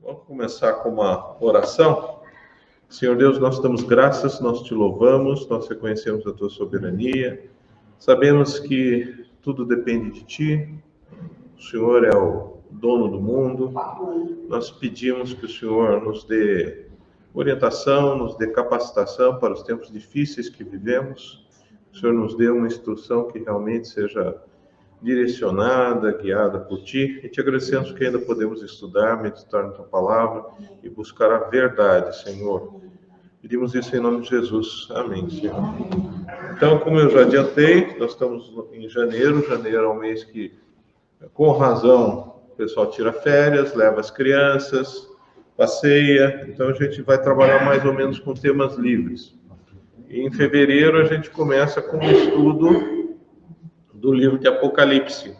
Vamos começar com uma oração. Senhor Deus, nós damos graças, nós te louvamos, nós reconhecemos a tua soberania. Sabemos que tudo depende de ti. O Senhor é o dono do mundo. Nós pedimos que o Senhor nos dê orientação, nos dê capacitação para os tempos difíceis que vivemos. O Senhor nos dê uma instrução que realmente seja direcionada, guiada por ti, e te agradecemos que ainda podemos estudar, meditar na tua palavra e buscar a verdade, Senhor. Pedimos isso em nome de Jesus. Amém, Senhor. Então, como eu já adiantei, nós estamos em janeiro. Janeiro é um mês que, com razão, o pessoal tira férias, leva as crianças, passeia. Então, a gente vai trabalhar mais ou menos com temas livres. E em fevereiro, a gente começa com o estudo do livro de Apocalipse.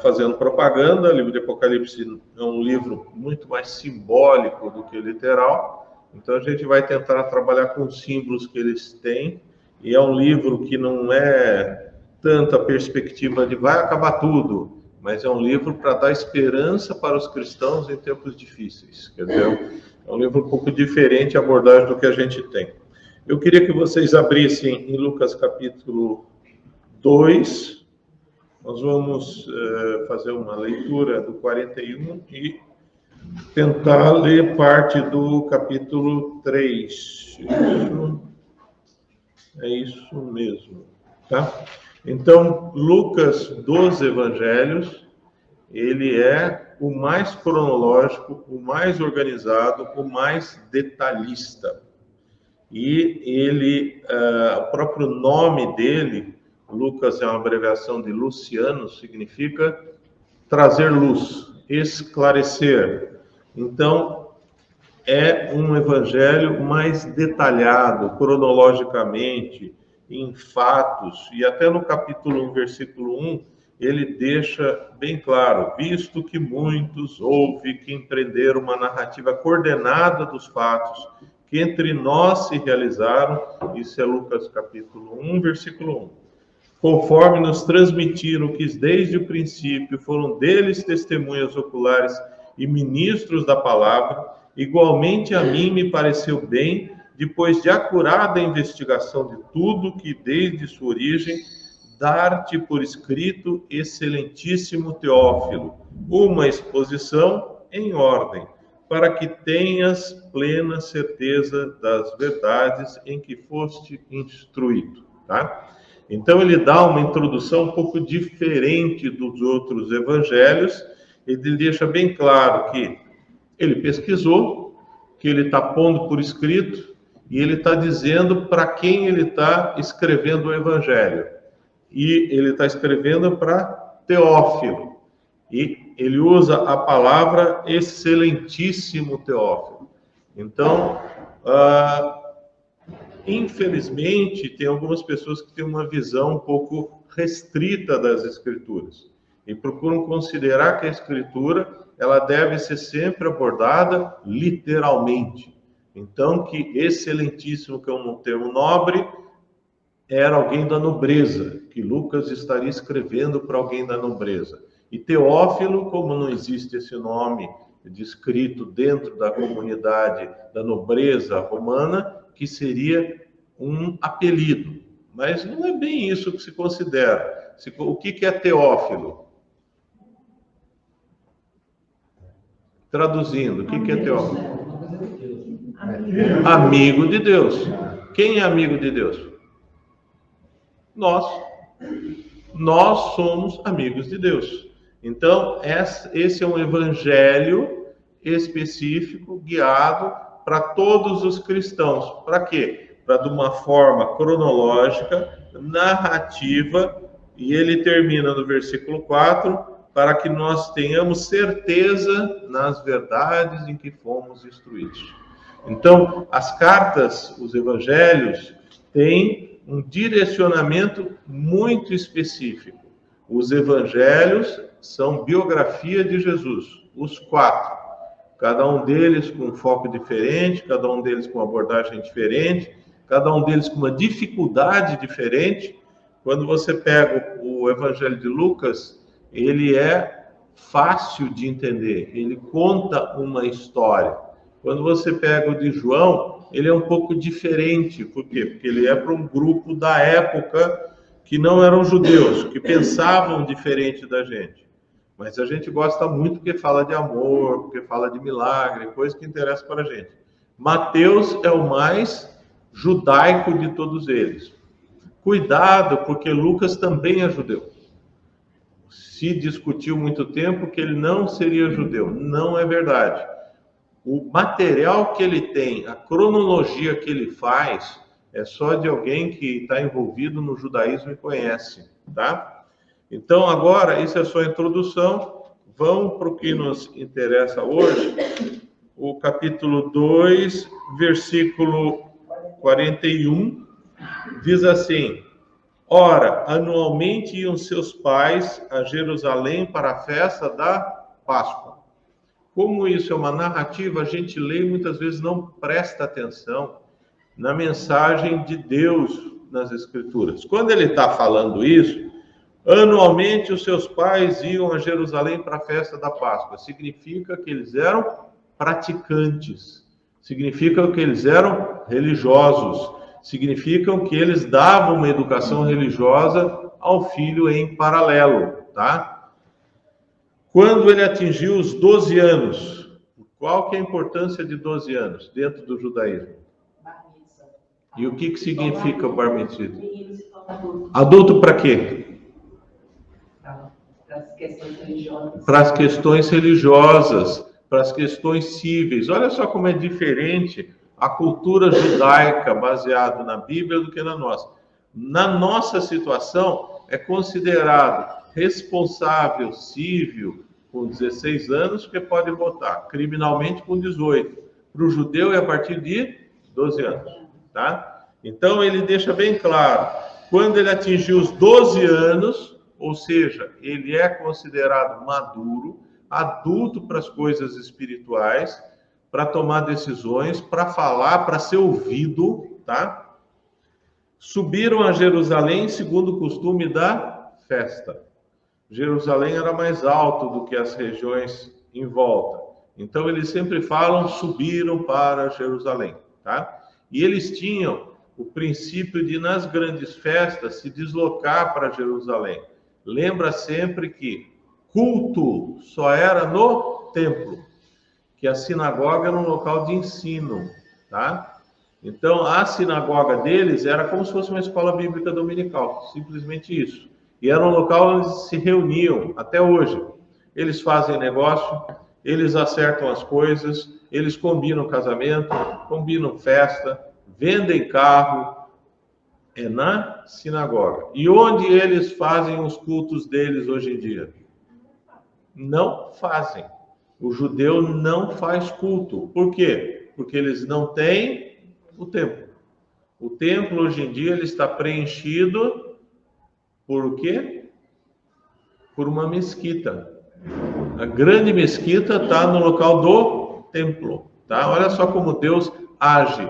Fazendo propaganda, o livro de Apocalipse é um livro muito mais simbólico do que literal, então a gente vai tentar trabalhar com os símbolos que eles têm, e é um livro que não é tanto a perspectiva de vai acabar tudo, mas é um livro para dar esperança para os cristãos em tempos difíceis. Quer dizer, é um livro um pouco diferente a abordagem do que a gente tem. Eu queria que vocês abrissem em Lucas capítulo 2, nós vamos fazer uma leitura do 41 e tentar ler parte do capítulo 3. É isso mesmo, tá? Então, Lucas dos Evangelhos, ele é o mais cronológico, o mais organizado, o mais detalhista. E ele, o próprio nome dele, Lucas é uma abreviação de Luciano, significa trazer luz, esclarecer. Então, é um evangelho mais detalhado, cronologicamente, em fatos, e até no capítulo 1, versículo 1, ele deixa bem claro, visto que muitos houve que empreenderam uma narrativa coordenada dos fatos, que entre nós se realizaram, isso é Lucas capítulo 1, versículo 1. Conforme nos transmitiram que desde o princípio foram deles testemunhas oculares e ministros da palavra, igualmente a mim me pareceu bem, depois de acurada investigação de tudo que desde sua origem, dar-te por escrito, excelentíssimo Teófilo, uma exposição em ordem, para que tenhas plena certeza das verdades em que foste instruído, tá? Então, ele dá uma introdução um pouco diferente dos outros evangelhos. Ele deixa bem claro que ele pesquisou, que ele está pondo por escrito, e ele está dizendo para quem ele está escrevendo o evangelho. E ele está escrevendo para Teófilo. E ele usa a palavra excelentíssimo Teófilo. Então, infelizmente, tem algumas pessoas que têm uma visão um pouco restrita das Escrituras e procuram considerar que a Escritura ela deve ser sempre abordada literalmente. Então, que excelentíssimo, que é um termo nobre, era alguém da nobreza, que Lucas estaria escrevendo para alguém da nobreza. E Teófilo, como não existe esse nome descrito dentro da comunidade da nobreza romana, que seria um apelido. Mas não é bem isso que se considera. O que é Teófilo? Traduzindo, o que é Teófilo? Amigo de Deus. Quem é amigo de Deus? Nós. Nós somos amigos de Deus. Então, esse é um evangelho específico, guiado para todos os cristãos. Para quê? Para, de uma forma cronológica, narrativa, e ele termina no versículo 4, para que nós tenhamos certeza nas verdades em que fomos instruídos. Então, as cartas, os evangelhos, têm um direcionamento muito específico. Os evangelhos são biografia de Jesus, os 4. Cada um deles com um foco diferente, cada um deles com uma abordagem diferente, cada um deles com uma dificuldade diferente. Quando você pega o Evangelho de Lucas, ele é fácil de entender, ele conta uma história. Quando você pega o de João, ele é um pouco diferente. Por quê? Porque ele é para um grupo da época que não eram judeus, que pensavam diferente da gente. Mas a gente gosta muito porque fala de amor, porque fala de milagre, coisa que interessa para a gente. Mateus é o mais judaico de todos eles. Cuidado, porque Lucas também é judeu. Se discutiu muito tempo que ele não seria judeu. Não é verdade. O material que ele tem, a cronologia que ele faz, é só de alguém que está envolvido no judaísmo e conhece, tá? Então, agora, isso é só a introdução. Vamos para o que nos interessa hoje. O capítulo 2, versículo 41, diz assim: Ora, anualmente iam seus pais a Jerusalém para a festa da Páscoa. Como isso é uma narrativa, a gente lê e muitas vezes não presta atenção na mensagem de Deus nas Escrituras. Quando ele está falando isso, anualmente os seus pais iam a Jerusalém para a festa da Páscoa. Significa que eles eram praticantes, significa que eles eram religiosos, significam que eles davam uma educação religiosa ao filho em paralelo, tá? Quando ele atingiu os 12 anos, qual que é a importância de 12 anos dentro do judaísmo? E o que significa o bar mitzvah? Adulto para quê? Para as questões religiosas. Para as questões religiosas, para as questões cíveis. Olha só como é diferente a cultura judaica baseada na Bíblia do que na nossa. Na nossa situação, é considerado responsável civil com 16 anos, porque pode votar, criminalmente com 18. Para o judeu é a partir de 12 anos, tá? Então ele deixa bem claro, quando ele atingiu os 12 anos, ou seja, ele é considerado maduro, adulto para as coisas espirituais, para tomar decisões, para falar, para ser ouvido, tá? Subiram a Jerusalém segundo o costume da festa. Jerusalém era mais alto do que as regiões em volta. Então eles sempre falam, subiram para Jerusalém, tá? E eles tinham o princípio de, nas grandes festas, se deslocar para Jerusalém. Lembra sempre que culto só era no templo, que a sinagoga era um local de ensino, tá? Então, a sinagoga deles era como se fosse uma escola bíblica dominical, simplesmente isso. E era um local onde se reuniam, até hoje. Eles fazem negócio, eles acertam as coisas, eles combinam casamento, combinam festa, vendem carro, é na sinagoga. E onde eles fazem os cultos deles hoje em dia? Não fazem. O judeu não faz culto. Por quê? Porque eles não têm o templo. O templo hoje em dia ele está preenchido por o quê? Por uma mesquita. A grande mesquita está no local do templo, tá? Olha só como Deus age.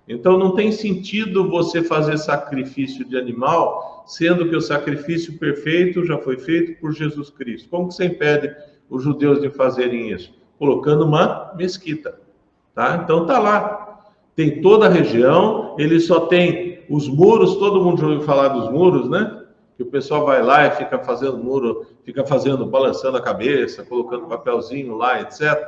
Então não tem sentido você fazer sacrifício de animal, sendo que o sacrifício perfeito já foi feito por Jesus Cristo. Como que você impede os judeus de fazerem isso? Colocando uma mesquita, tá? Então tá lá. Tem toda a região, ele só tem os muros, todo mundo já ouviu falar dos muros, né? Que o pessoal vai lá e fica fazendo muro, fica fazendo, balançando a cabeça, colocando papelzinho lá, etc.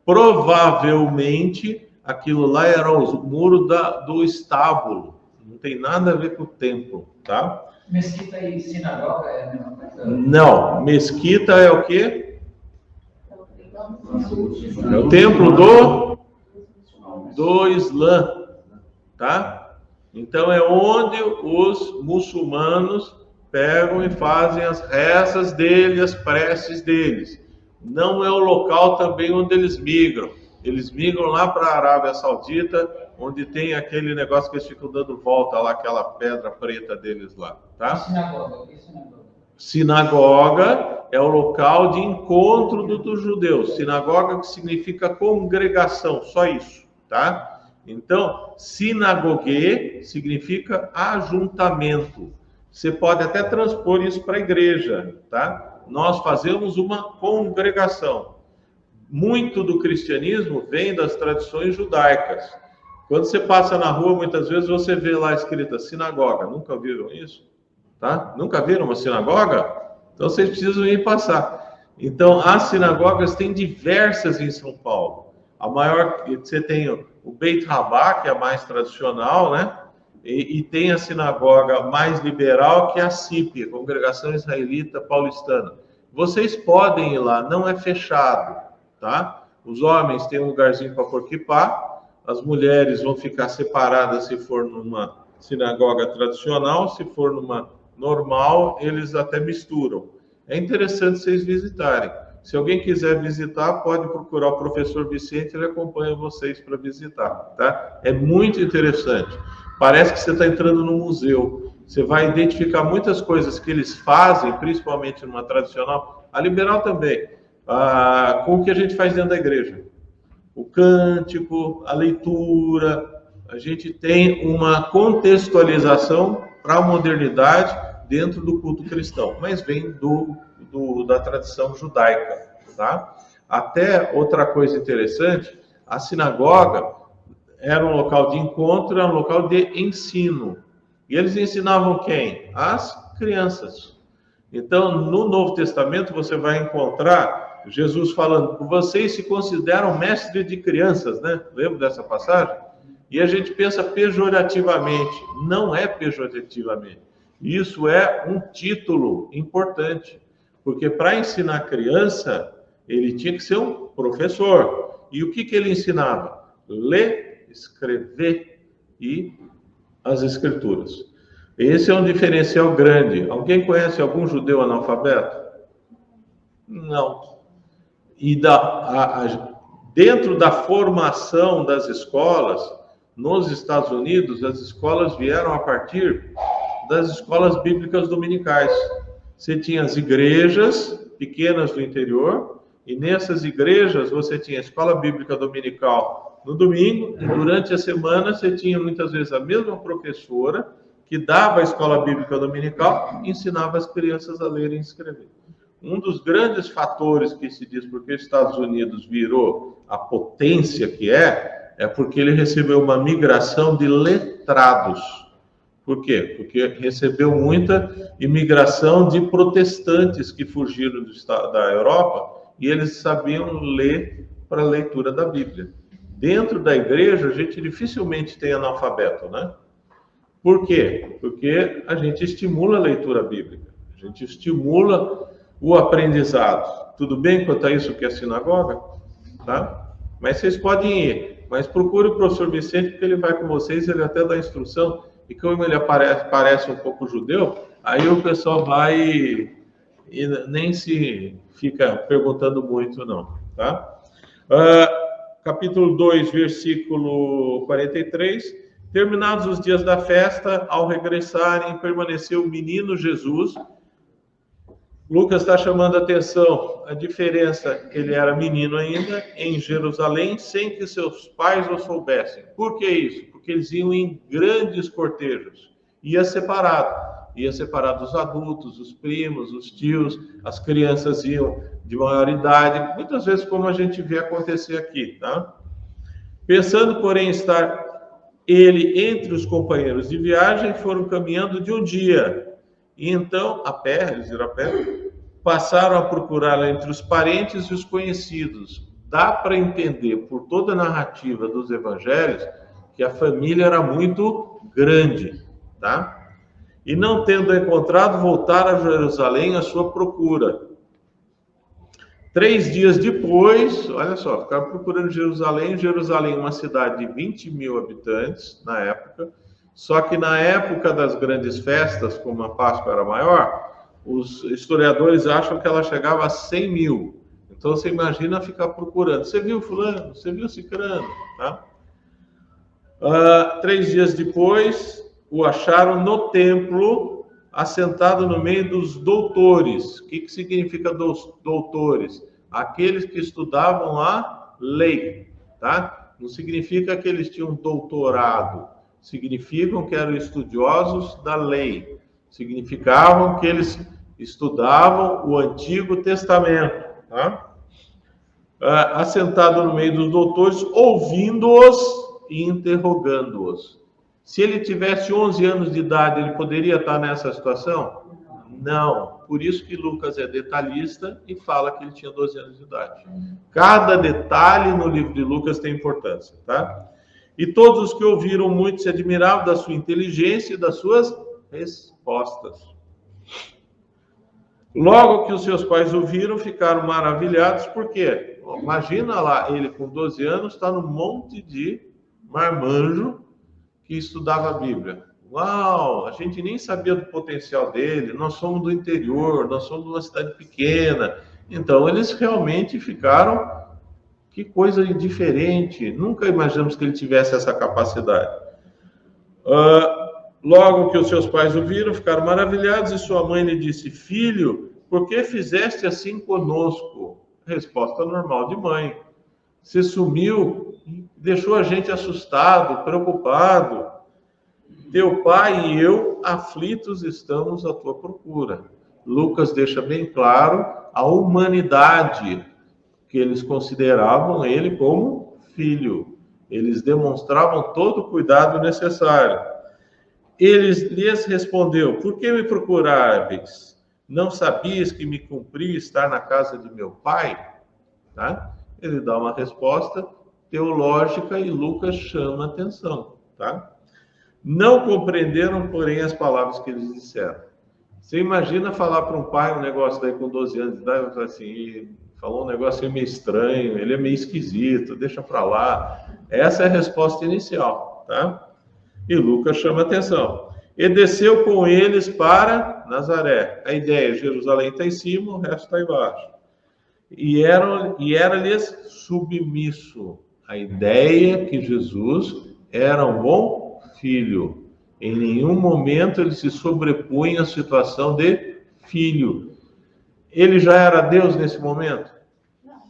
Provavelmente aquilo lá era os muros do estábulo, não tem nada a ver com o templo, tá? Mesquita e sinagoga é a mesma coisa? Não, mesquita é o quê? É o templo do Islã, tá? Então é onde os muçulmanos pegam e fazem as rezas deles, as preces deles. Não é o local também onde eles migram. Eles migram lá para a Arábia Saudita, onde tem aquele negócio que eles ficam dando volta lá, aquela pedra preta deles lá, tá? Sinagoga é o local de encontro dos judeus. Sinagoga que significa congregação, só isso, tá? Então, sinagogue significa ajuntamento. Você pode até transpor isso para a igreja, tá? nós fazemos uma congregação. Muito do cristianismo vem das tradições judaicas. Quando você passa na rua, muitas vezes você vê lá escrita sinagoga. Nunca viram isso? Tá? Nunca viram uma sinagoga? Então vocês precisam ir passar. Então, as sinagogas têm diversas em São Paulo. A maior, você tem o Beit Rabá, que é a mais tradicional, né? E tem a sinagoga mais liberal, que é a CIP, a Congregação Israelita Paulistana. Vocês podem ir lá, não é fechado, tá? Os homens têm um lugarzinho para pôr kippá, as mulheres vão ficar separadas se for numa sinagoga tradicional, se for numa normal, eles até misturam. É interessante vocês visitarem. Se alguém quiser visitar, pode procurar o professor Vicente, ele acompanha vocês para visitar, tá? É muito interessante. Parece que você está entrando no museu. Você vai identificar muitas coisas que eles fazem, principalmente numa tradicional, a liberal também, com o que a gente faz dentro da igreja. O cântico, a leitura, a gente tem uma contextualização para a modernidade dentro do culto cristão, mas vem da tradição judaica, tá? Até outra coisa interessante, a sinagoga era um local de encontro, era um local de ensino. E eles ensinavam quem? As crianças. Então, no Novo Testamento, você vai encontrar Jesus falando, vocês se consideram mestres de crianças, né? Lembra dessa passagem? E a gente pensa pejorativamente. Não é pejorativamente. Isso é um título importante. Porque para ensinar criança, ele tinha que ser um professor. E o que ele ensinava? Ler, escrever e as escrituras. Esse é um diferencial grande. Alguém conhece algum judeu analfabeto? Não. E dentro da formação das escolas, nos Estados Unidos, as escolas vieram a partir das escolas bíblicas dominicais. Você tinha as igrejas pequenas do interior, e nessas igrejas você tinha a escola bíblica dominical no domingo, e durante a semana você tinha muitas vezes a mesma professora que dava a escola bíblica dominical e ensinava as crianças a ler e escrever. Um dos grandes fatores que se diz porque os Estados Unidos virou a potência que é porque ele recebeu uma migração de letrados. Por quê? Porque recebeu muita imigração de protestantes que fugiram da Europa e eles sabiam ler para a leitura da Bíblia. Dentro da igreja, a gente dificilmente tem analfabeto, né? Por quê? Porque a gente estimula a leitura bíblica, a gente estimula o aprendizado. Tudo bem quanto a isso que é sinagoga? Tá? Mas vocês podem ir. Mas procure o professor Vicente, porque ele vai com vocês, ele até dá instrução. E como ele parece um pouco judeu, aí o pessoal vai e nem se fica perguntando muito, não. Tá? Capítulo 2, versículo 43. Terminados os dias da festa, ao regressarem, permaneceu o menino Jesus. Lucas está chamando a atenção a diferença que ele era menino ainda em Jerusalém, sem que seus pais o soubessem. Por que isso? Porque eles iam em grandes cortejos. Ia separado os adultos, os primos, os tios, as crianças iam de maior idade, muitas vezes como a gente vê acontecer aqui, tá? Pensando, porém, estar ele entre os companheiros de viagem, foram caminhando de um dia. E então, eles iram a pé, passaram a procurá-la entre os parentes e os conhecidos. Dá para entender, por toda a narrativa dos evangelhos, que a família era muito grande, tá? E não tendo encontrado, voltaram a Jerusalém à sua procura. 3 dias depois, olha só, ficaram procurando Jerusalém. Jerusalém, uma cidade de 20 mil habitantes na época. Só que na época das grandes festas, como a Páscoa era maior, os historiadores acham que ela chegava a 100 mil. Então você imagina ficar procurando. Você viu fulano? Você viu cicrano? Tá? 3 dias depois, o acharam no templo, assentado no meio dos doutores. O que significa doutores? Aqueles que estudavam a lei, tá? Não significa que eles tinham doutorado. Significam que eram estudiosos da lei. Significavam que eles estudavam o Antigo Testamento, tá? Assentado no meio dos doutores, ouvindo-os e interrogando-os. Se ele tivesse 11 anos de idade, ele poderia estar nessa situação? Não. Por isso que Lucas é detalhista e fala que ele tinha 12 anos de idade. Cada detalhe no livro de Lucas tem importância, tá? E todos os que ouviram muito se admiravam da sua inteligência e das suas respostas. Logo que os seus pais ouviram, ficaram maravilhados, porque imagina lá, ele com 12 anos está no monte de marmanjo que estudava a Bíblia. Uau, a gente nem sabia do potencial dele, nós somos do interior, nós somos de uma cidade pequena. Então, eles realmente ficaram, que coisa diferente, nunca imaginamos que ele tivesse essa capacidade. Logo que os seus pais o viram, ficaram maravilhados, e sua mãe lhe disse: filho, por que fizeste assim conosco? Resposta normal de mãe. Você sumiu, deixou a gente assustado, preocupado. Teu pai e eu, aflitos, estamos à tua procura. Lucas deixa bem claro a humanidade, que eles consideravam ele como filho. Eles demonstravam todo o cuidado necessário. Lhes respondeu: por que me procuráveis? Não sabias que me cumpria estar na casa de meu pai? Tá? Ele dá uma resposta teológica e Lucas chama a atenção, tá? Não compreenderam, porém, as palavras que eles disseram. Você imagina falar para um pai um negócio daí com 12 anos de idade, assim, falou um negócio meio estranho, ele é meio esquisito, deixa para lá. Essa é a resposta inicial, tá? E Lucas chama a atenção. E desceu com eles para Nazaré. A ideia, Jerusalém está em cima, o resto está embaixo. E era-lhes submisso. A ideia que Jesus era um bom filho. Em nenhum momento ele se sobrepunha à situação de filho. Ele já era Deus nesse momento?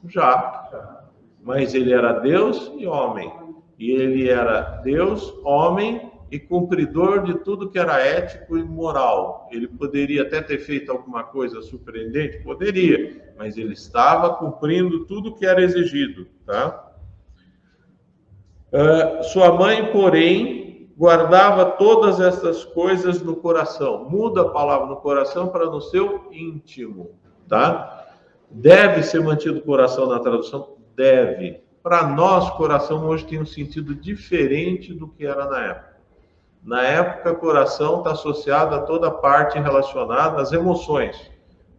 Já. Mas ele era Deus e homem. E ele era Deus, homem e cumpridor de tudo que era ético e moral. Ele poderia até ter feito alguma coisa surpreendente? Poderia. Mas ele estava cumprindo tudo que era exigido, tá? Sua mãe, porém, guardava todas essas coisas no coração. Muda a palavra no coração para no seu íntimo, tá? Deve ser mantido o coração na tradução? Deve. Para nós, coração hoje tem um sentido diferente do que era na época. Na época, coração está associado a toda parte relacionada às emoções.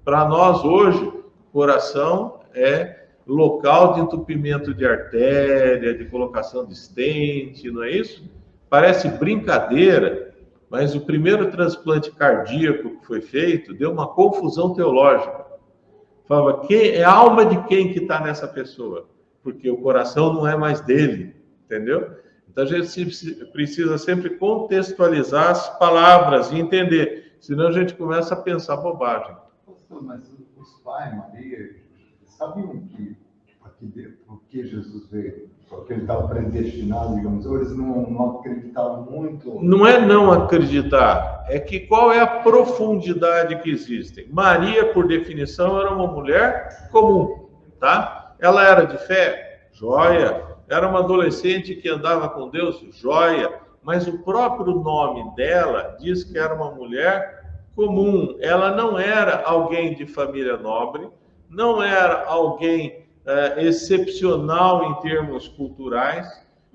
Para nós, hoje, coração é local de entupimento de artéria, de colocação de stent, não é isso? Parece brincadeira, mas o primeiro transplante cardíaco que foi feito deu uma confusão teológica. Falava, é a alma de quem que está nessa pessoa? Porque o coração não é mais dele, entendeu? Então a gente precisa sempre contextualizar as palavras e entender, senão a gente começa a pensar bobagem. Mas os pais, Maria, sabiam porque Jesus veio? Porque ele estava predestinado, digamos, ou eles não acreditavam muito? Não é não acreditar, é que qual é a profundidade que existe. Maria, por definição, era uma mulher comum, tá? Ela era de fé? Joia. Era uma adolescente que andava com Deus? Joia. Mas o próprio nome dela diz que era uma mulher comum. Ela não era alguém de família nobre, não era alguém excepcional em termos culturais,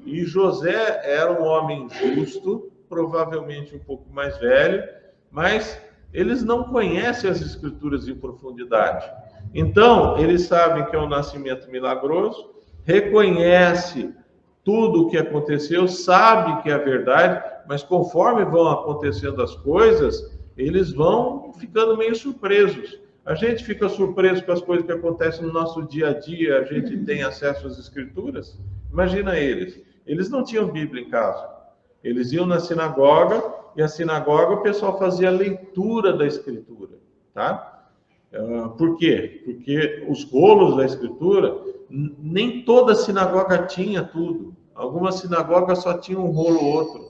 e José era um homem justo, provavelmente um pouco mais velho, mas eles não conhecem as escrituras em profundidade. Então, eles sabem que é um nascimento milagroso, reconhece tudo o que aconteceu, sabe que é verdade, mas conforme vão acontecendo as coisas, eles vão ficando meio surpresos. A gente fica surpreso com as coisas que acontecem no nosso dia a dia, a gente tem acesso às escrituras. Imagina eles. Eles não tinham Bíblia em casa. Eles iam na sinagoga, e a sinagoga o pessoal fazia leitura da escritura, tá? Por quê? Porque os rolos da escritura, nem toda sinagoga tinha tudo. Algumas sinagogas só tinham um rolo ou outro.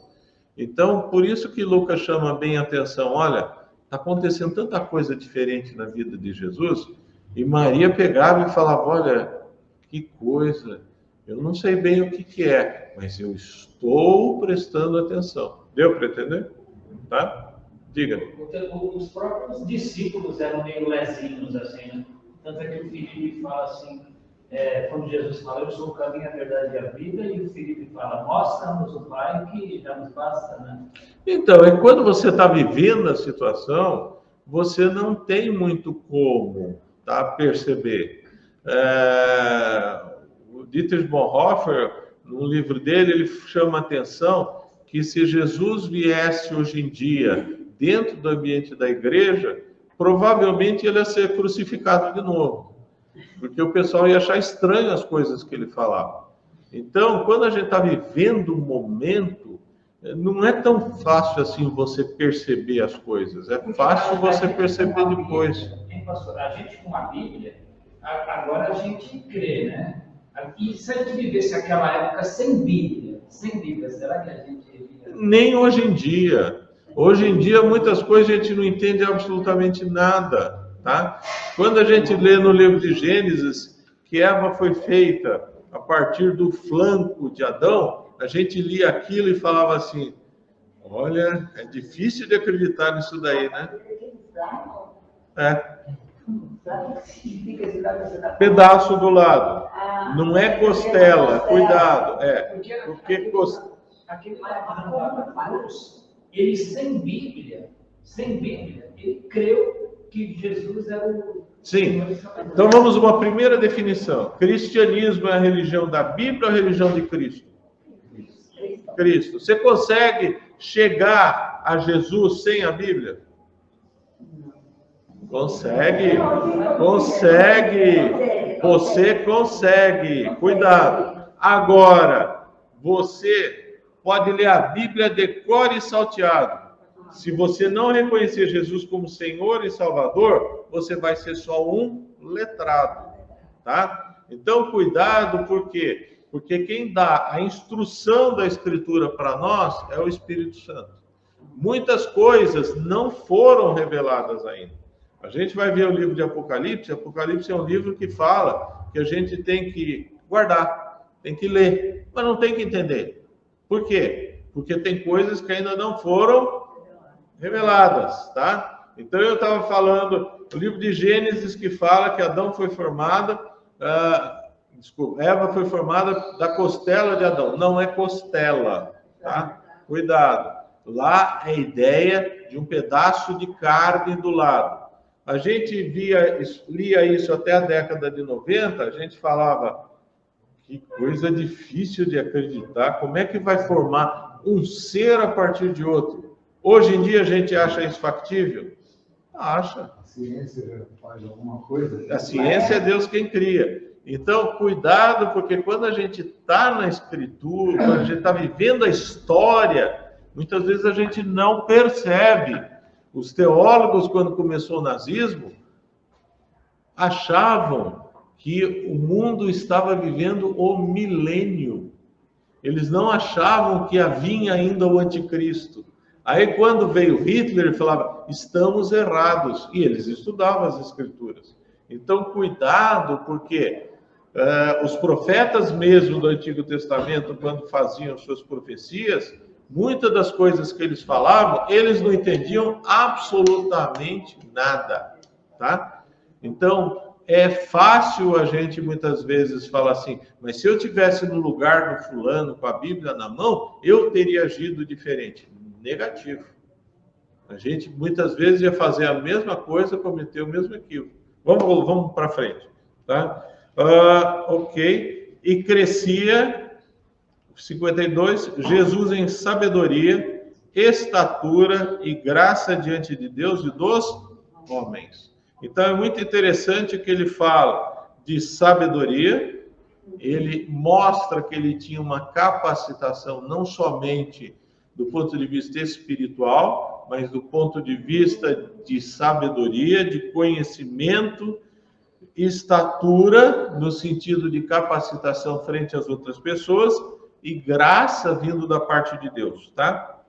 Então, por isso que Lucas chama bem a atenção. Olha, está acontecendo tanta coisa diferente na vida de Jesus, e Maria pegava e falava, olha, que coisa, eu não sei bem o que é, mas eu estou prestando atenção. Deu para entender? Tá? Diga. Os próprios discípulos eram meio lezinhos, assim, né? Tanto é que o Felipe fala assim, quando Jesus fala, eu sou o caminho, a verdade e a vida, e o Felipe fala, mostra-nos o Pai, que já nos basta, né? Então, é quando você está vivendo a situação, você não tem muito como, tá, perceber. O Dietrich Bonhoeffer, no livro dele, ele chama a atenção que se Jesus viesse hoje em dia dentro do ambiente da igreja, provavelmente ele ia ser crucificado de novo, porque o pessoal ia achar estranho as coisas que ele falava. Então, quando a gente está vivendo um momento, não é tão fácil assim você perceber as coisas, é fácil você perceber depois. Pastor, a gente com a Bíblia, agora a gente crê, né? E se a gente vivesse aquela época sem Bíblia, será que a gente iria... Nem hoje em dia. Hoje em dia, muitas coisas a gente não entende absolutamente nada, tá? Quando a gente lê no livro de Gênesis que Eva foi feita a partir do flanco de Adão, a gente lia aquilo e falava assim, olha, é difícil de acreditar nisso daí, né? Pedaço do lado. Não é costela, cuidado. Porque aquele ele sem Bíblia, ele creu que Jesus era o... Sim. Então vamos a uma primeira definição. Cristianismo é a religião da Bíblia ou a religião de Cristo? Cristo. Você consegue chegar a Jesus sem a Bíblia? Consegue. Você consegue. Cuidado. Agora, você pode ler a Bíblia de cor e salteado. Se você não reconhecer Jesus como Senhor e Salvador, você vai ser só um letrado, tá? Então, cuidado, por quê? Porque quem dá a instrução da Escritura para nós é o Espírito Santo. Muitas coisas não foram reveladas ainda. A gente vai ver o livro de Apocalipse. Apocalipse é um livro que fala que a gente tem que guardar, tem que ler, mas não tem que entender. Por quê? Porque tem coisas que ainda não foram reveladas, tá? Então eu estava falando, o livro de Gênesis que fala que Adão foi formado, Eva foi formada da costela de Adão. Não é costela, tá? Cuidado. Lá é a ideia de um pedaço de carne do lado. A gente lia isso até a década de 90, a gente falava, que coisa difícil de acreditar, como é que vai formar um ser a partir de outro? Hoje em dia a gente acha isso factível? Acha. A ciência faz alguma coisa? A ciência é Deus quem cria. Então, cuidado, porque quando a gente está na Escritura, quando a gente está vivendo a história, muitas vezes a gente não percebe. Os teólogos, quando começou o nazismo, achavam que o mundo estava vivendo o milênio. Eles não achavam que havia ainda o anticristo. Aí, quando veio Hitler, ele falava, estamos errados. E eles estudavam as Escrituras. Então, cuidado, porque os profetas mesmo do Antigo Testamento, quando faziam suas profecias, muitas das coisas que eles falavam, eles não entendiam absolutamente nada, tá? Então, é fácil a gente muitas vezes falar assim, mas se eu tivesse no lugar do fulano com a Bíblia na mão, eu teria agido diferente. Negativo. A gente muitas vezes ia fazer a mesma coisa, cometer o mesmo equívoco. Vamos para frente, tá? Ok. E crescia, 52, Jesus em sabedoria, estatura e graça diante de Deus e dos homens. Então é muito interessante que ele fala de sabedoria, ele mostra que ele tinha uma capacitação não somente do ponto de vista espiritual, mas do ponto de vista de sabedoria, de conhecimento, estatura, no sentido de capacitação frente às outras pessoas, e graça vindo da parte de Deus, tá?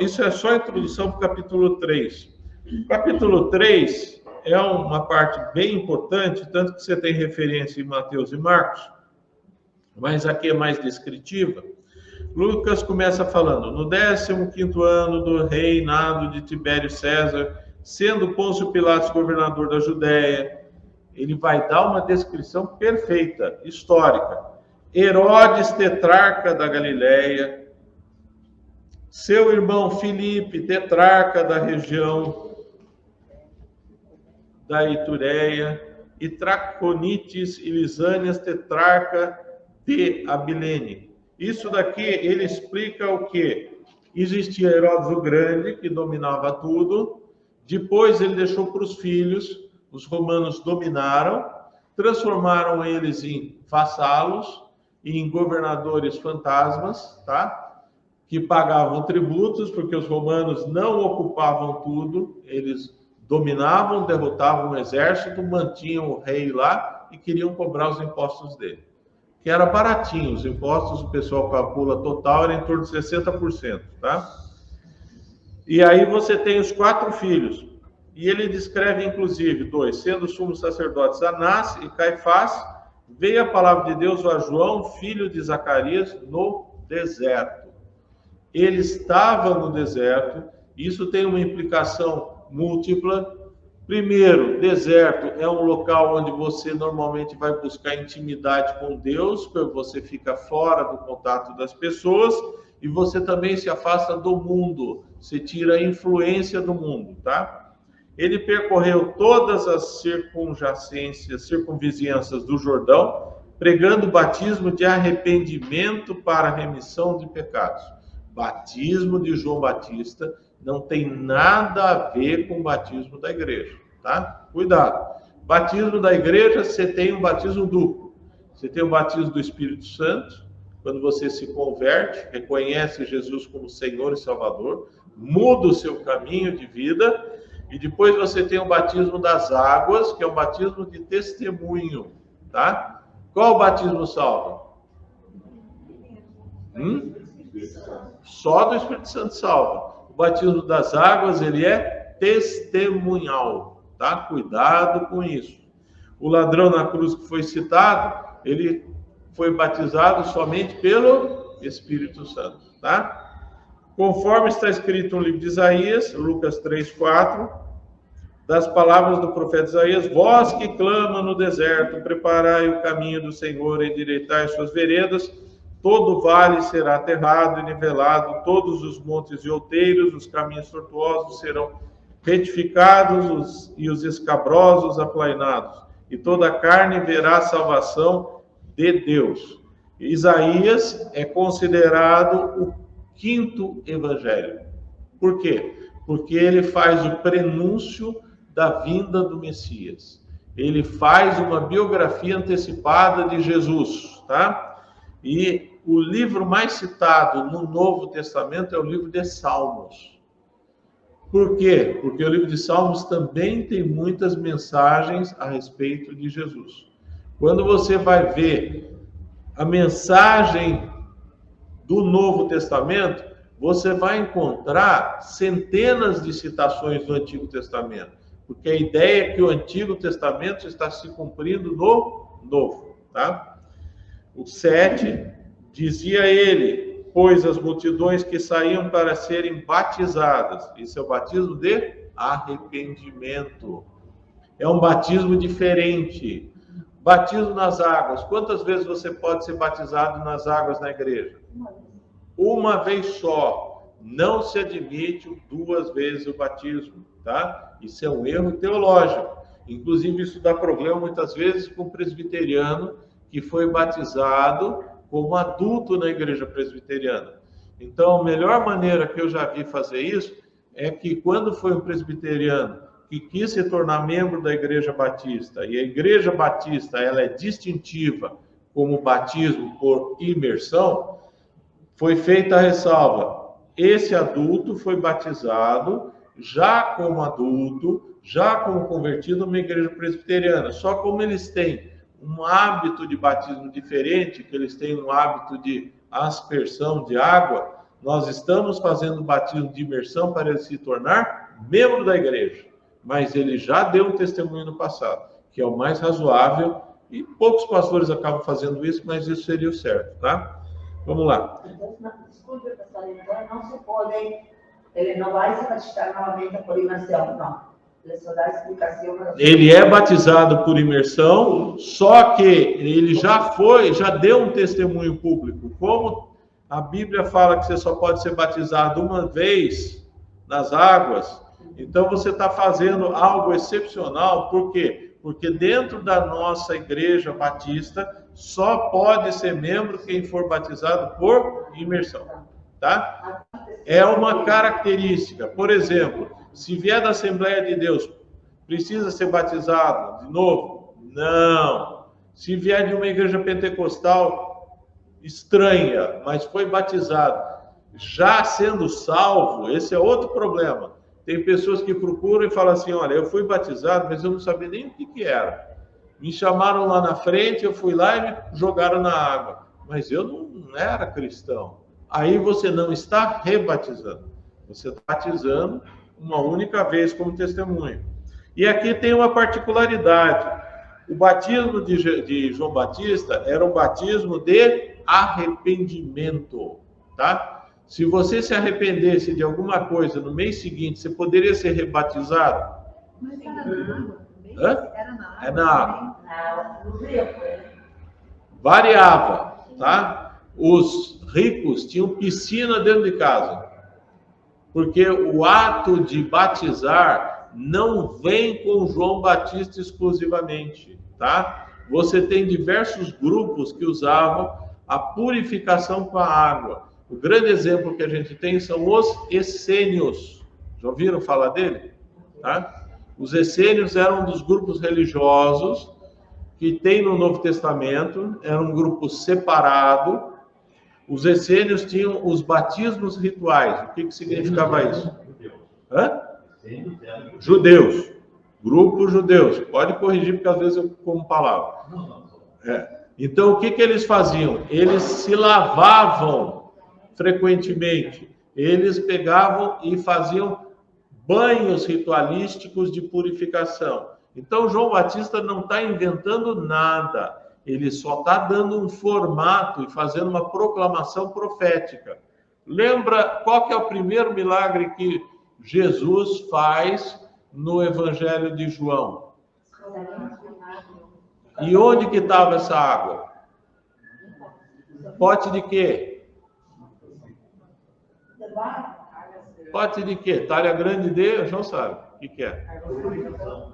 Isso é só a introdução para o capítulo 3. O capítulo 3 é uma parte bem importante, tanto que você tem referência em Mateus e Marcos, mas aqui é mais descritiva. Lucas começa falando: no 15º ano do reinado de Tibério César, sendo Pôncio Pilatos governador da Judéia, ele vai dar uma descrição perfeita, histórica. Herodes, tetrarca da Galileia, seu irmão Filipe, tetrarca da região da Itureia, e Traconites e Lisânias, tetrarca de Abilene. Isso daqui, ele explica o quê? Existia Herodes o Grande, que dominava tudo. Depois ele deixou para os filhos, os romanos dominaram, transformaram eles em vassalos e em governadores fantasmas, tá? Que pagavam tributos, porque os romanos não ocupavam tudo, eles dominavam, derrotavam o exército, mantinham o rei lá e queriam cobrar os impostos dele. Que era baratinho, os impostos, o pessoal calcula total, era em torno de 60%, tá? E aí você tem os 4 filhos, e ele descreve inclusive 2, sendo sumos sacerdotes Anás e Caifás, veio a palavra de Deus a João, filho de Zacarias, no deserto. Ele estava no deserto, isso tem uma implicação múltipla. Primeiro, deserto é um local onde você normalmente vai buscar intimidade com Deus, porque você fica fora do contato das pessoas e você também se afasta do mundo, você tira a influência do mundo, tá? Ele percorreu todas as circunvizinhanças do Jordão, pregando o batismo de arrependimento para a remissão de pecados. Batismo de João Batista não tem nada a ver com o batismo da igreja, tá? Cuidado. Batismo da igreja, você tem um batismo duplo. Você tem o batismo do Espírito Santo, quando você se converte, reconhece Jesus como Senhor e Salvador, muda o seu caminho de vida, e depois você tem o batismo das águas, que é o batismo de testemunho, tá? Qual o batismo salva? Só do Espírito Santo salva. O batismo das águas, ele é testemunhal, tá? Cuidado com isso. O ladrão na cruz que foi citado, ele foi batizado somente pelo Espírito Santo, tá? Conforme está escrito no livro de Isaías, Lucas 3:4, das palavras do profeta Isaías: vós que clama no deserto, preparai o caminho do Senhor, endireitai suas veredas, todo vale será aterrado e nivelado, todos os montes e outeiros, os caminhos tortuosos serão retificados e os escabrosos aplainados, e toda a carne verá a salvação de Deus. Isaías é considerado o 5º evangelho. Por quê? Porque ele faz o prenúncio da vinda do Messias. Ele faz uma biografia antecipada de Jesus, tá? E o livro mais citado no Novo Testamento é o livro de Salmos. Por quê? Porque o livro de Salmos também tem muitas mensagens a respeito de Jesus. Quando você vai ver a mensagem do Novo Testamento, você vai encontrar centenas de citações do Antigo Testamento, porque a ideia é que o Antigo Testamento está se cumprindo no Novo, tá? O 7, dizia ele, pois as multidões que saíam para serem batizadas, isso é o batismo de arrependimento, é um batismo diferente. Batismo nas águas, quantas vezes você pode ser batizado nas águas na igreja? Uma vez só. Não se admite 2 vezes o batismo, tá? Isso é um erro teológico. Inclusive, isso dá problema muitas vezes com o presbiteriano que foi batizado como adulto na igreja presbiteriana. Então, a melhor maneira que eu já vi fazer isso é que quando foi um presbiteriano que quis se tornar membro da Igreja Batista, e a Igreja Batista ela é distintiva como batismo por imersão, foi feita a ressalva: esse adulto foi batizado já como adulto, já como convertido numa igreja presbiteriana. Só como eles têm um hábito de batismo diferente, que eles têm um hábito de aspersão de água, nós estamos fazendo batismo de imersão para ele se tornar membro da igreja, mas ele já deu um testemunho no passado, que é o mais razoável, e poucos pastores acabam fazendo isso, mas isso seria o certo, tá? Vamos lá. Então, desculpe, pastor, então não se pode, ele não vai se batizar novamente por imersão, não. Ele só dá explicação. Ele é batizado por imersão, só que ele já deu um testemunho público. Como a Bíblia fala que você só pode ser batizado uma vez nas águas, então você está fazendo algo excepcional, por quê? Porque dentro da nossa igreja batista, só pode ser membro quem for batizado por imersão, tá? É uma característica. Por exemplo, se vier da Assembleia de Deus, precisa ser batizado de novo? Não. Se vier de uma igreja pentecostal estranha, mas foi batizado, já sendo salvo, esse é outro problema. Tem pessoas que procuram e falam assim, olha, eu fui batizado, mas eu não sabia nem o que era. Me chamaram lá na frente, eu fui lá e me jogaram na água. Mas eu não era cristão. Aí você não está rebatizando. Você está batizando uma única vez como testemunho. E aqui tem uma particularidade. O batismo de João Batista era um batismo de arrependimento, tá? Se você se arrependesse de alguma coisa no mês seguinte, você poderia ser rebatizado? Mas era na água também? Hã? Era na água. É na água. No rio, foi. Variava, tá? Os ricos tinham piscina dentro de casa. Porque o ato de batizar não vem com João Batista exclusivamente, tá? Você tem diversos grupos que usavam a purificação com a água. O grande exemplo que a gente tem são os essênios. Já ouviram falar dele? Tá? Os essênios eram um dos grupos religiosos que tem no Novo Testamento, era um grupo separado. Os essênios tinham os batismos rituais. O que significava isso? Hã? Judeus. Grupos judeus. Pode corrigir, porque às vezes eu como palavra. Então, o que eles faziam? Eles se lavavam frequentemente. Eles pegavam e faziam banhos ritualísticos de purificação. Então, João Batista não está inventando nada. Ele só está dando um formato e fazendo uma proclamação profética. Lembra qual que é o primeiro milagre que Jesus faz no Evangelho de João? E onde que estava essa água? Pote de quê? Pote de quê? Talha grande de... João sabe. O que é?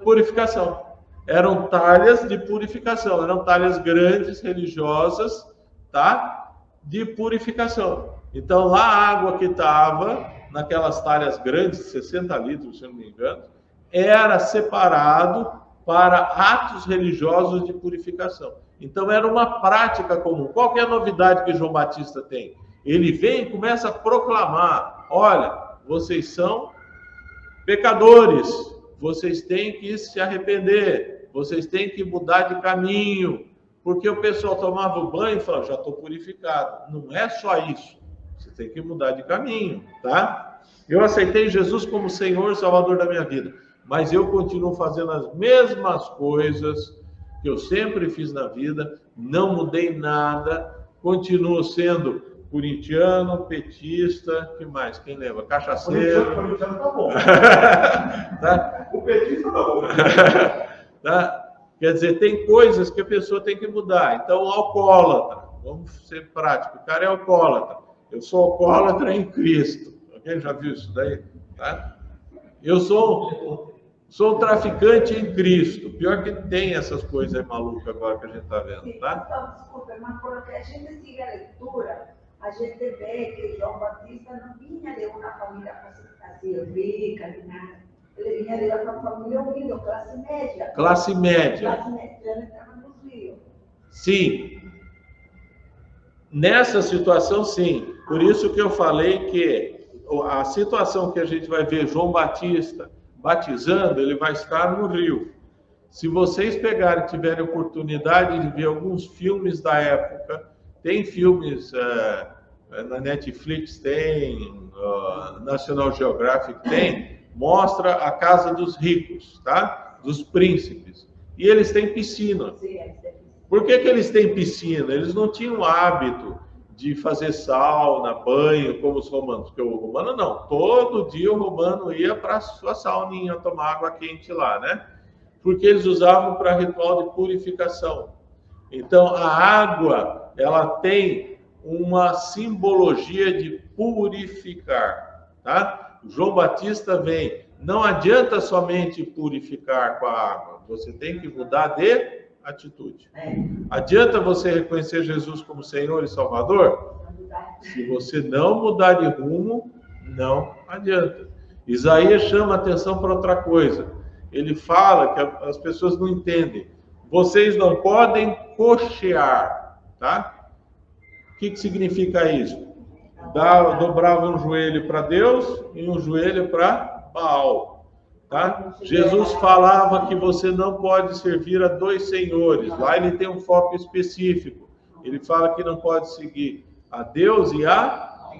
Purificação. Eram talhas de purificação. Eram talhas grandes, religiosas, tá? De purificação. Então, lá a água que estava, naquelas talhas grandes, 60 litros, se eu não me engano, era separado para atos religiosos de purificação. Então, era uma prática comum. Qual que é a novidade que João Batista tem? Ele vem e começa a proclamar, olha, vocês são pecadores, vocês têm que se arrepender, vocês têm que mudar de caminho, porque o pessoal tomava o banho e falava, já estou purificado. Não é só isso, você tem que mudar de caminho, tá? Eu aceitei Jesus como Senhor e Salvador da minha vida, mas eu continuo fazendo as mesmas coisas que eu sempre fiz na vida, não mudei nada, continuo sendo corintiano, petista, que mais? Quem lembra? Cachaceiro. Corintiano tá bom. Tá? O petista tá bom. Tá? Quer dizer, tem coisas que a pessoa tem que mudar. Então, alcoólatra, vamos ser práticos, o cara é alcoólatra. Eu sou alcoólatra em Cristo. Alguém já viu isso daí? Tá? Eu sou um traficante em Cristo. Pior que tem essas coisas aí malucas agora que a gente está vendo, tá? Então, desculpa, mas porque a gente siga a leitura, a gente vê que João Batista não vinha de uma família assim rica, nem nada. Ele vinha de uma família humilde, classe média. Classe média. Classe média, ele estava nos rios. Sim. Nessa situação, sim. Por isso que eu falei que a situação que a gente vai ver João Batista batizando, ele vai estar no rio. Se vocês pegarem e tiverem oportunidade de ver alguns filmes da época, tem filmes na Netflix, tem, National Geographic tem, mostra a casa dos ricos, tá? Dos príncipes. E eles têm piscina. Por que eles têm piscina? Eles não tinham hábito de fazer sauna, banho, como os romanos. Porque o romano não. Todo dia o romano ia para a sua sauninha tomar água quente lá, né? Porque eles usavam para ritual de purificação. Então, a água, ela tem uma simbologia de purificar, tá? João Batista vem, não adianta somente purificar com a água, você tem que mudar de atitude. Adianta você reconhecer Jesus como Senhor e Salvador? Se você não mudar de rumo, não adianta. Isaías chama atenção para outra coisa. Ele fala que as pessoas não entendem. Vocês não podem coxear, tá? O que significa isso? Dobrava um joelho para Deus e um joelho para Baal, tá? Jesus falava que você não pode servir a dois senhores. Lá ele tem um foco específico. Ele fala que não pode seguir a Deus e a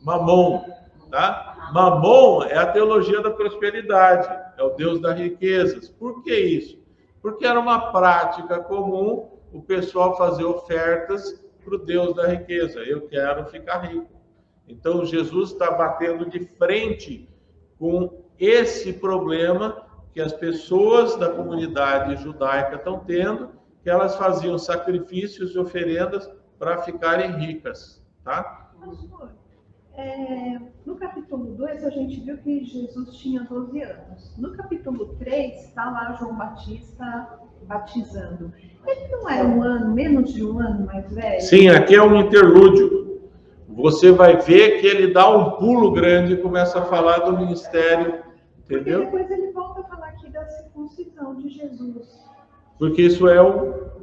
Mamon, tá? Mamon é a teologia da prosperidade, é o Deus das riquezas. Por que isso? Porque era uma prática comum o pessoal fazer ofertas para o Deus da riqueza. Eu quero ficar rico. Então, Jesus está batendo de frente com esse problema que as pessoas da comunidade judaica estão tendo, que elas faziam sacrifícios e oferendas para ficarem ricas, tá? Pastor, no capítulo 2, a gente viu que Jesus tinha 12 anos. No capítulo 3, está lá João Batista batizando. Ele não era menos de um ano mais velho? Sim, aqui é um interlúdio. Você vai ver que ele dá um pulo grande e começa a falar do ministério, entendeu? Porque depois ele volta a falar aqui da circuncisão de Jesus. Porque isso é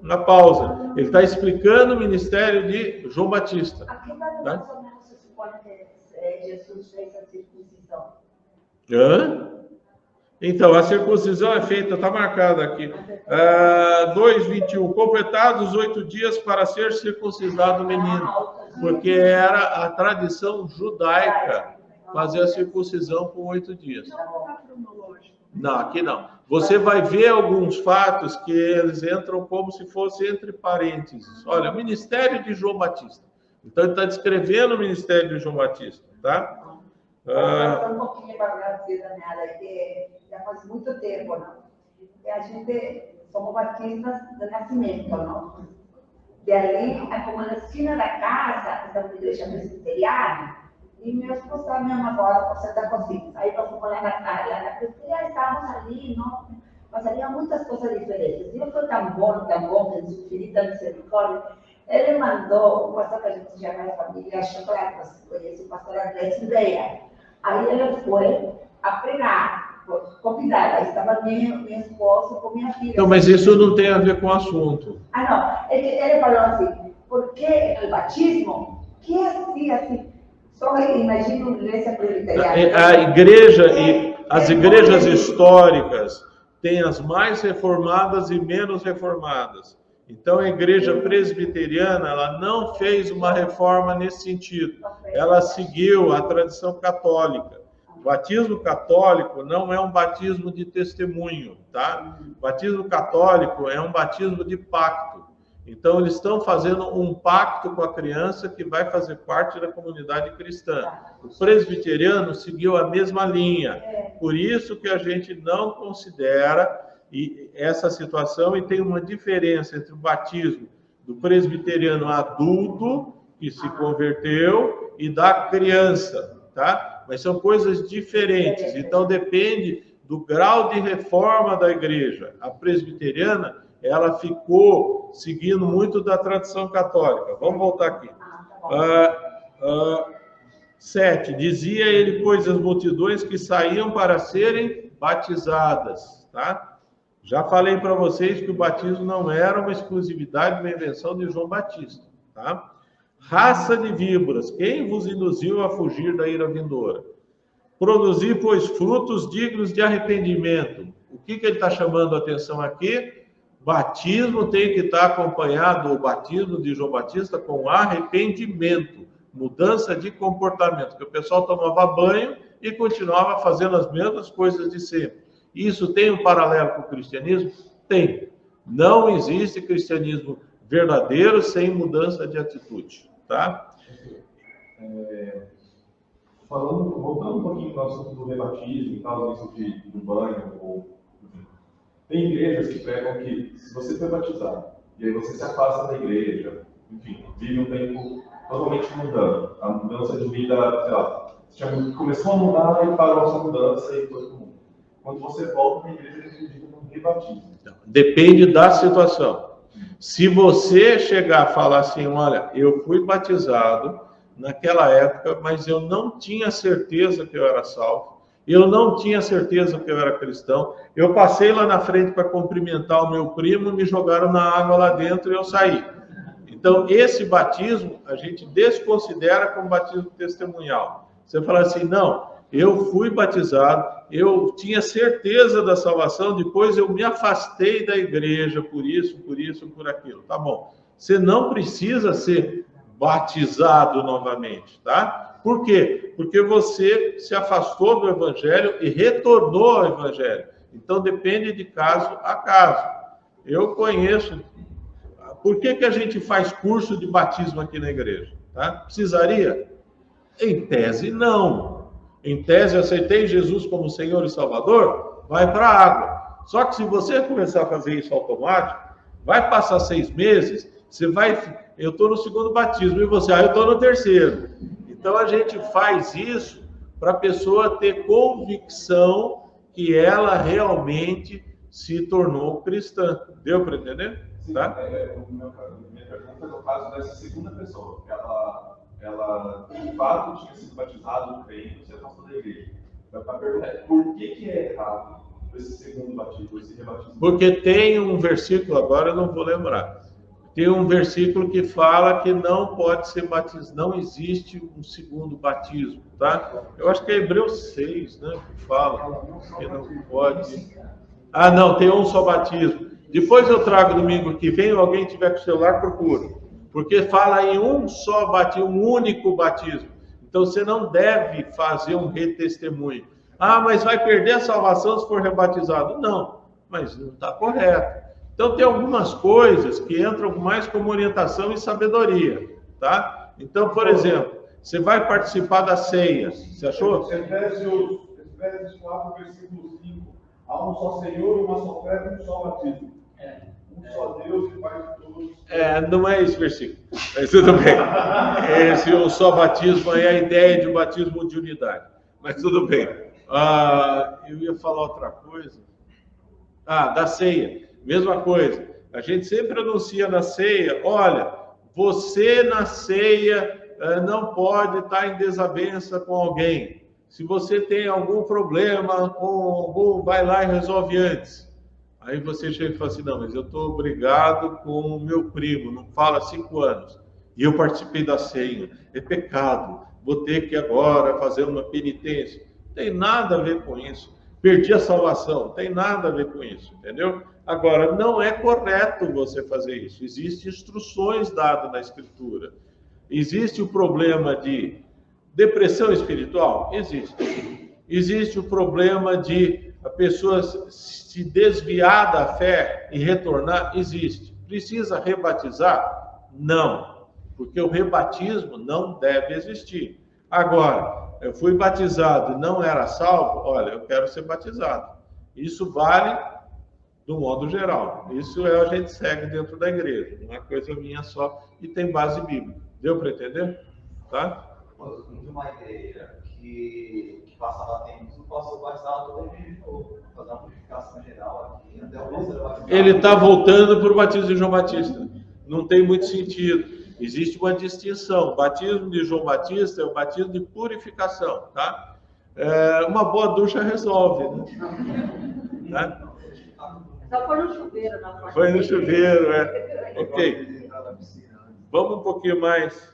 na pausa. Ele está explicando o ministério de João Batista. A que idade mais ou menos se supõe que Jesus fez a circuncisão? Então, a circuncisão é feita, está marcada aqui. 2:21. Completados 8 dias para ser circuncisado o menino. Porque era a tradição judaica fazer a circuncisão com 8 dias. Não, aqui não. Você vai ver alguns fatos que eles entram como se fosse entre parênteses. Olha, o ministério de João Batista. Então, ele está descrevendo o ministério de João Batista, tá? Um pouquinho para Brasil, que já faz muito tempo, não? E a gente somos batistas de nascimento, não? De ali, como na esquina da casa, está uma igreja presbiteriana, e meu esposo me agora por Santa Cozinha. Aí nós fomos lá na presbiteriana, estávamos ali, não? Mas havia muitas coisas diferentes. E eu foi tão bom, que de infinita misericórdia. Ele mandou um pastor que a gente chama de família Chocolate, você conhece o pastor André Silveira. Aí ele foi a pregar, convidada. Aí estava meu esposo com minha filha. Não, mas isso não tem a ver com o assunto. Não. Ele falou assim, porque o batismo, que é assim, só imagina uma igreja presbiteriana. A igreja e as igrejas históricas têm as mais reformadas e menos reformadas. Então, a igreja presbiteriana, ela não fez uma reforma nesse sentido. Ela seguiu a tradição católica. O batismo católico não é um batismo de testemunho, tá? O batismo católico é um batismo de pacto. Então, eles estão fazendo um pacto com a criança que vai fazer parte da comunidade cristã. O presbiteriano seguiu a mesma linha. Por isso que a gente não considera essa situação e tem uma diferença entre o batismo do presbiteriano adulto que se converteu e da criança, tá? Mas são coisas diferentes, então depende do grau de reforma da igreja. A presbiteriana, ela ficou seguindo muito da tradição católica. Vamos voltar aqui. 7. Dizia ele, pois, as multidões que saíam para serem batizadas, tá? Já falei para vocês que o batismo não era uma exclusividade, uma invenção de João Batista, tá? Raça de víboras, quem vos induziu a fugir da ira vindoura? Produzir, pois, frutos dignos de arrependimento. O que ele está chamando a atenção aqui? Batismo tem que estar acompanhado, o batismo de João Batista, com arrependimento, mudança de comportamento. Porque o pessoal tomava banho e continuava fazendo as mesmas coisas de sempre. Isso tem um paralelo com o cristianismo? Tem. Não existe cristianismo verdadeiro sem mudança de atitude, tá? Voltando um pouquinho para o assunto do rebatismo e tal, isso do banho, tem igrejas que pregam que se você foi batizado e aí você se afasta da igreja, enfim, vive um tempo totalmente mudando, a mudança de vida, sei lá, você começou a mudar e parou essa mudança e foi comum. Quando você volta na igreja, eles acreditam no rebatismo. Depende da situação. Se você chegar a falar assim, olha, eu fui batizado naquela época, mas eu não tinha certeza que eu era salvo, eu não tinha certeza que eu era cristão, eu passei lá na frente para cumprimentar o meu primo, me jogaram na água lá dentro e eu saí. Então, esse batismo, a gente desconsidera como batismo testemunhal. Você fala assim, não, eu fui batizado, eu tinha certeza da salvação, depois eu me afastei da igreja por isso, por aquilo. Tá bom. Você não precisa ser batizado novamente, tá? Por quê? Porque você se afastou do evangelho e retornou ao evangelho. Então, depende de caso a caso. Eu conheço. Por que a gente faz curso de batismo aqui na igreja? Tá? Precisaria? Em tese, não. Em tese, aceitei Jesus como Senhor e Salvador, vai para a água. Só que se você começar a fazer isso automático, vai passar 6 meses, você vai... Eu estou no segundo batismo, e você? Eu estou no terceiro. Então, a gente faz isso para a pessoa ter convicção que ela realmente se tornou cristã. Deu para entender? Sim, tá? Minha pergunta é no caso dessa segunda pessoa, que ela de fato tinha sido batizada no crente e se afastou da igreja. A pergunta é, por que é errado esse segundo batismo, esse rebatismo? Porque tem um versículo, agora eu não vou lembrar, tem um versículo que fala que não pode ser batizado, não existe um segundo batismo, tá? Eu acho que é Hebreus 6, né, que fala que não pode... Ah, não, tem um só batismo. Depois eu trago domingo que vem, alguém tiver com o celular, procura. Porque fala em um só batismo, um único batismo. Então você não deve fazer um retestemunho. Ah, mas vai perder a salvação se for rebatizado. Não, mas não está correto. Então tem algumas coisas que entram mais como orientação e sabedoria, tá? Então, por exemplo, você vai participar da ceia. Você achou? Efésios 4, versículo 5. Há um só Senhor, uma só fé e um só batismo. Um só Deus e Pai de todos. Não é esse versículo, mas tudo bem. Esse um só batismo aí é a ideia de batismo de unidade. Mas tudo bem. Eu ia falar outra coisa. Da ceia. Mesma coisa. A gente sempre anuncia na ceia, olha, você na ceia não pode estar em desavença com alguém. Se você tem algum problema com algum, vai lá e resolve antes. Aí você chega e fala assim, não, mas eu estou brigado com o meu primo, não fala há 5 anos, e eu participei da ceia, é pecado, vou ter que agora fazer uma penitência. Não tem nada a ver com isso. Perdi a salvação, não tem nada a ver com isso, entendeu? Agora, não é correto você fazer isso. Existem instruções dadas na Escritura. Existe o problema de depressão espiritual? Existe. Existe o problema de a pessoa se desviar da fé e retornar? Existe. Precisa rebatizar? Não, porque o rebatismo não deve existir. Agora, eu fui batizado e não era salvo, olha, eu quero ser batizado. Isso vale do modo geral. Isso a gente segue dentro da igreja, não é coisa minha só, e tem base bíblica. Deu para entender? Tá? De uma igreja que passava tempo, não posso batizar toda a igreja de novo, fazer uma purificação geral aqui, até o nosso batizado. Ele está voltando para o batismo de João Batista. Não tem muito sentido. Existe uma distinção. O batismo de João Batista é o batismo de purificação, tá? Uma boa ducha resolve, né? Só foi no chuveiro, na parte. Foi no chuveiro, Ok. Vamos um pouquinho mais.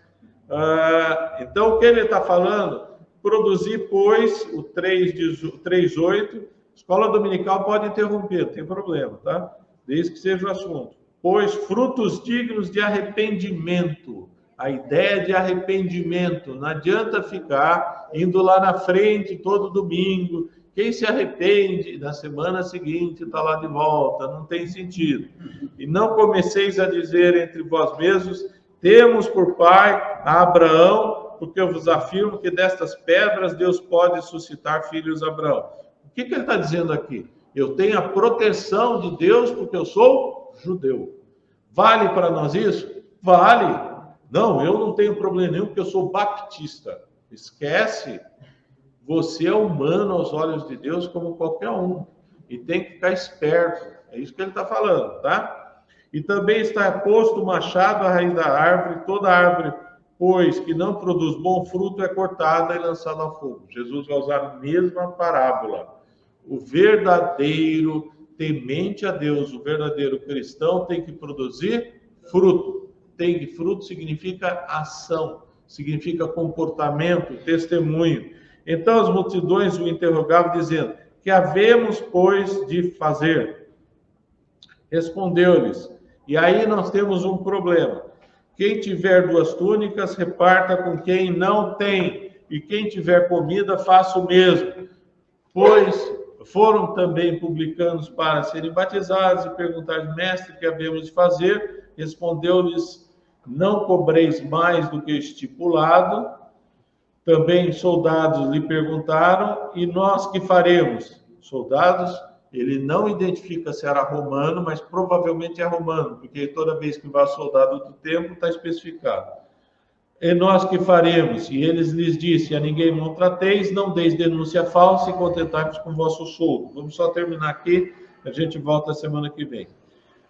Então, o que ele está falando? Produzir, pois, o 3:8, escola dominical pode interromper, não tem problema, tá? Desde que seja o assunto. Pois frutos dignos de arrependimento. A ideia de arrependimento. Não adianta ficar indo lá na frente todo domingo. Quem se arrepende, na semana seguinte está lá de volta. Não tem sentido. E não comeceis a dizer entre vós mesmos, temos por pai a Abraão, porque eu vos afirmo que destas pedras Deus pode suscitar filhos a Abraão. O que ele está dizendo aqui? Eu tenho a proteção de Deus porque eu sou judeu. Vale para nós isso? Vale. Não, eu não tenho problema nenhum porque eu sou baptista. Esquece. Você é humano aos olhos de Deus como qualquer um. E tem que ficar esperto. É isso que ele está falando, tá? E também está posto o machado à raiz da árvore. Toda árvore, pois, que não produz bom fruto é cortada e lançada ao fogo. Jesus vai usar a mesma parábola. O verdadeiro temente a Deus, o verdadeiro cristão tem que produzir fruto. Fruto significa ação, significa comportamento, testemunho. Então as multidões o interrogavam, dizendo, que havemos, pois, de fazer? Respondeu-lhes, e aí nós temos um problema. Quem tiver 2 túnicas, reparta com quem não tem, e quem tiver comida, faça o mesmo. Pois foram também publicanos para serem batizados e perguntaram, mestre, o que havemos de fazer? Respondeu-lhes, não cobreis mais do que estipulado. Também soldados lhe perguntaram, e nós que faremos? Soldados, ele não identifica se era romano, mas provavelmente é romano, porque toda vez que vai soldado do templo está especificado. E nós que faremos? E eles lhes disse, a ninguém maltrateis, não deis denúncia falsa e contentai-vos com o vosso soldo. Vamos só terminar aqui, a gente volta a semana que vem.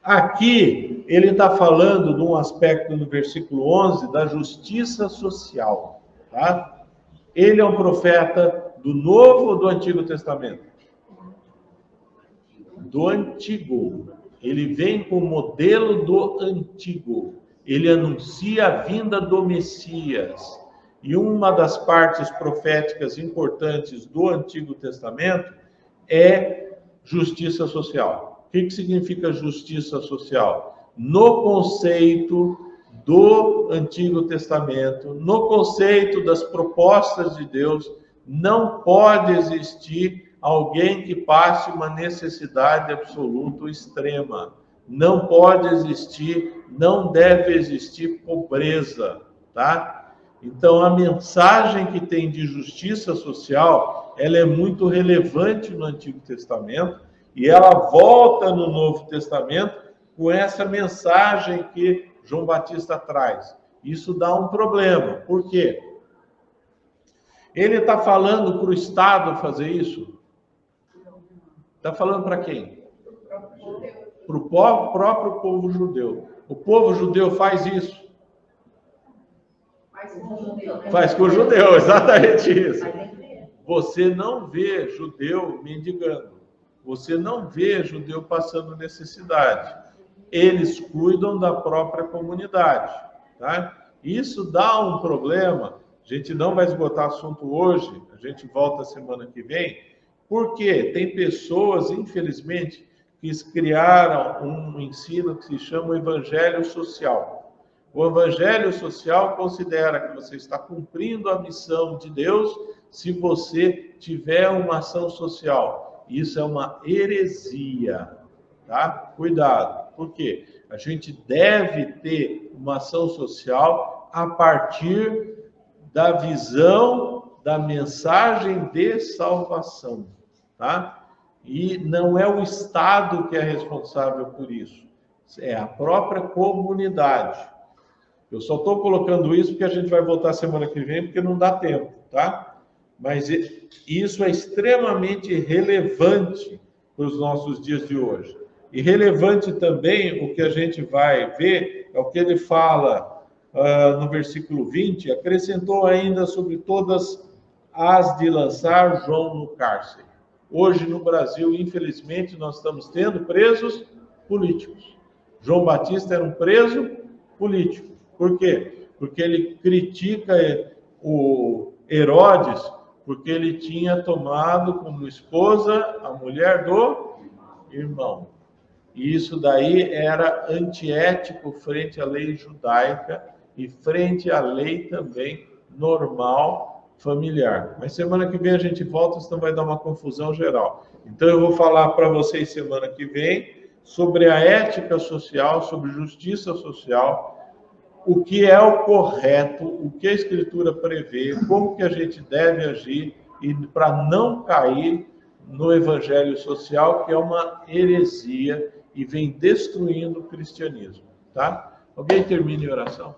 Aqui, ele está falando de um aspecto no versículo 11, da justiça social, tá? Ele é um profeta do Novo ou do Antigo Testamento? Do Antigo. Ele vem com o modelo do Antigo. Ele anuncia a vinda do Messias. E uma das partes proféticas importantes do Antigo Testamento é justiça social. O que significa justiça social? No conceito do Antigo Testamento, no conceito das propostas de Deus, não pode existir alguém que passe uma necessidade absoluta ou extrema. Não pode existir, não deve existir pobreza, tá? Então, a mensagem que tem de justiça social, ela é muito relevante no Antigo Testamento e ela volta no Novo Testamento com essa mensagem que João Batista traz. Isso dá um problema. Por quê? Ele está falando para o Estado fazer isso? Está falando para quem? Para o próprio povo judeu. O povo judeu faz isso? Faz com o judeu, exatamente isso. Você não vê judeu mendigando. Você não vê judeu passando necessidade. Eles cuidam da própria comunidade, tá? Isso dá um problema. A gente não vai esgotar assunto hoje, a gente volta semana que vem, porque tem pessoas, infelizmente, que criaram um ensino que se chama o evangelho social. O evangelho social considera que você está cumprindo a missão de Deus se você tiver uma ação social. Isso é uma heresia, tá? Cuidado. Por quê? A gente deve ter uma ação social a partir da visão da mensagem de salvação, tá? E não é o Estado que é responsável por isso, é a própria comunidade. Eu só estou colocando isso porque a gente vai voltar semana que vem, porque não dá tempo, tá? Mas isso é extremamente relevante para os nossos dias de hoje. E relevante também, o que a gente vai ver, é o que ele fala no versículo 20, acrescentou ainda sobre todas as de lançar João no cárcere. Hoje no Brasil, infelizmente, nós estamos tendo presos políticos. João Batista era um preso político. Por quê? Porque ele critica o Herodes, porque ele tinha tomado como esposa a mulher do irmão. E isso daí era antiético frente à lei judaica, e frente à lei também normal familiar. Mas semana que vem a gente volta, senão vai dar uma confusão geral. Então eu vou falar para vocês semana que vem sobre a ética social, sobre justiça social, o que é o correto, o que a Escritura prevê, como que a gente deve agir e para não cair no evangelho social, que é uma heresia e vem destruindo o cristianismo, tá? Alguém termine a oração?